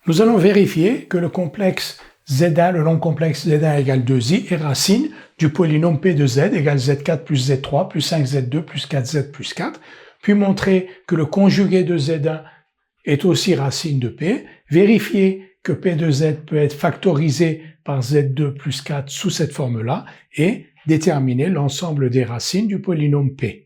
Nous allons vérifier que le complexe Z1, le long complexe Z1 égale 2i est racine du polynôme P de Z égale Z4 plus Z3 plus 5Z2 plus 4Z plus 4, puis montrer que le conjugué de Z1 est aussi racine de P, vérifier que P de Z peut être factorisé par Z2 plus 4 sous cette forme-là et déterminer l'ensemble des racines du polynôme P.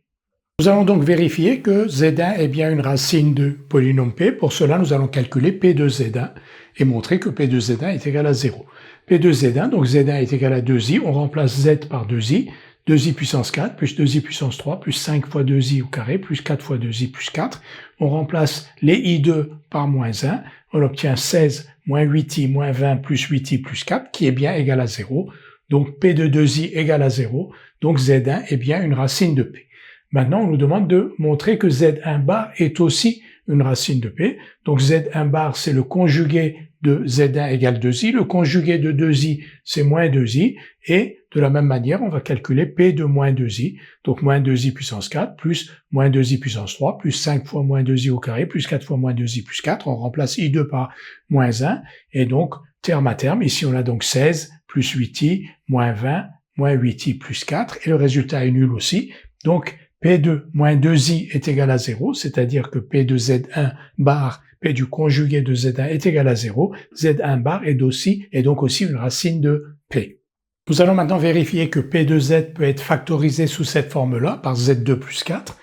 Nous allons donc vérifier que Z1 est bien une racine de polynôme P. Pour cela, nous allons calculer P de Z1 et montrer que P de Z1 est égal à 0. P de Z1, donc Z1 est égal à 2i, on remplace Z par 2i, 2i puissance 4 plus 2i puissance 3 plus 5 fois 2i au carré plus 4 fois 2i plus 4. On remplace les i2 par moins 1, on obtient 16 moins 8i moins 20 plus 8i plus 4 qui est bien égal à 0. Donc P de 2i égale à 0, donc Z1 est bien une racine de P. Maintenant, on nous demande de montrer que Z1 bar est aussi une racine de P. Donc Z1 bar, c'est le conjugué de Z1 égale 2i. Le conjugué de 2i, c'est moins 2i. Et de la même manière, on va calculer P de moins 2i. Donc moins 2i puissance 4 plus moins 2i puissance 3 plus 5 fois moins 2i au carré plus 4 fois moins 2i plus 4. On remplace i2 par moins 1. Et donc, terme à terme, ici on a donc 16 plus 8i moins 20 moins 8i plus 4. Et le résultat est nul aussi. Donc, P2 moins 2i est égal à 0, c'est-à-dire que P de Z1 bar, P du conjugué de Z1 est égal à 0, Z1 bar est donc aussi une racine de P. Nous allons maintenant vérifier que P de Z peut être factorisé sous cette forme-là par Z2 plus 4.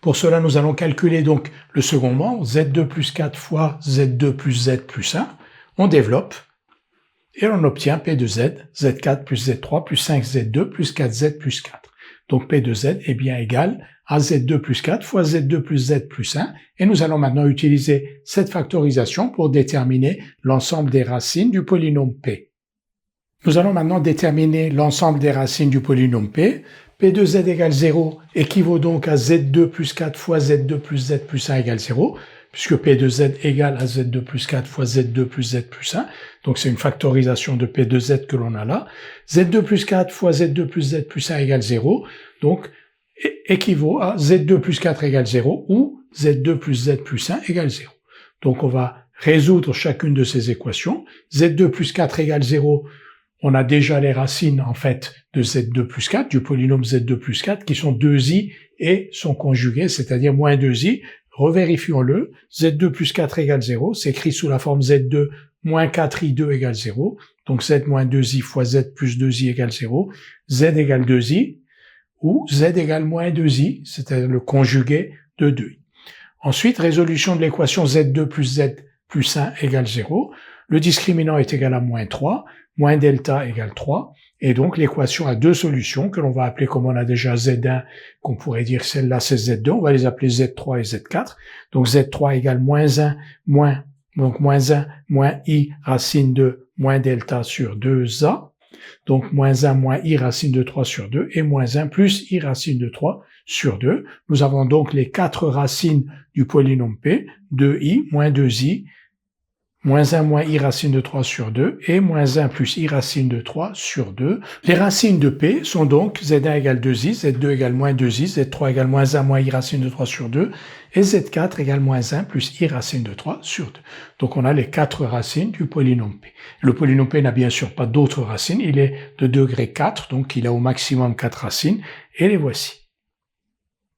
Pour cela, nous allons calculer donc le second membre, Z2 plus 4 fois Z2 plus Z plus 1. On développe et on obtient P de Z, Z4 plus Z3 plus 5Z2 plus 4Z plus 4. Donc P de Z est bien égal à Z2 plus 4 fois Z2 plus Z plus 1. Et nous allons maintenant utiliser cette factorisation pour déterminer l'ensemble des racines du polynôme P. Nous allons maintenant déterminer l'ensemble des racines du polynôme P. P de Z égale 0 équivaut donc à Z2 plus 4 fois Z2 plus Z plus 1 égale 0, puisque P de Z égale à Z2 plus 4 fois Z2 plus Z plus 1. Donc c'est une factorisation de P de Z que l'on a là. Z2 plus 4 fois Z2 plus Z plus 1 égale 0, donc équivaut à Z2 plus 4 égale 0 ou Z2 plus Z plus 1 égale 0. Donc on va résoudre chacune de ces équations. Z2 plus 4 égale 0, on a déjà les racines en fait de Z2 plus 4, du polynôme Z2 plus 4, qui sont 2i et son conjugué, c'est-à-dire moins 2i. Revérifions-le, Z2 plus 4 égale 0, c'est écrit sous la forme Z2 moins 4i2 égale 0, donc Z moins 2i fois Z plus 2i égale 0, Z égale 2i, ou Z égale moins 2i, c'est-à-dire le conjugué de 2i. Ensuite, résolution de l'équation Z2 plus Z plus 1 égale 0, le discriminant est égal à moins 3, moins delta égale 3, et donc l'équation a deux solutions que l'on va appeler, comme on a déjà Z1, qu'on pourrait dire celle-là c'est Z2, on va les appeler Z3 et Z4. Donc Z3 égale moins 1, moins 1, moins I racine de moins delta sur 2A. Donc moins 1 moins I racine de 3 sur 2 et moins 1 plus I racine de 3 sur 2. Nous avons donc les quatre racines du polynôme P, 2I moins 2I, moins 1 moins I racine de 3 sur 2 et moins 1 plus I racine de 3 sur 2. Les racines de P sont donc Z1 égale 2I, Z2 égale moins 2I, Z3 égale moins 1 moins I racine de 3 sur 2 et Z4 égale moins 1 plus I racine de 3 sur 2. Donc on a les quatre racines du polynôme P. Le polynôme P n'a bien sûr pas d'autres racines, il est de degré 4, donc il a au maximum 4 racines et les voici.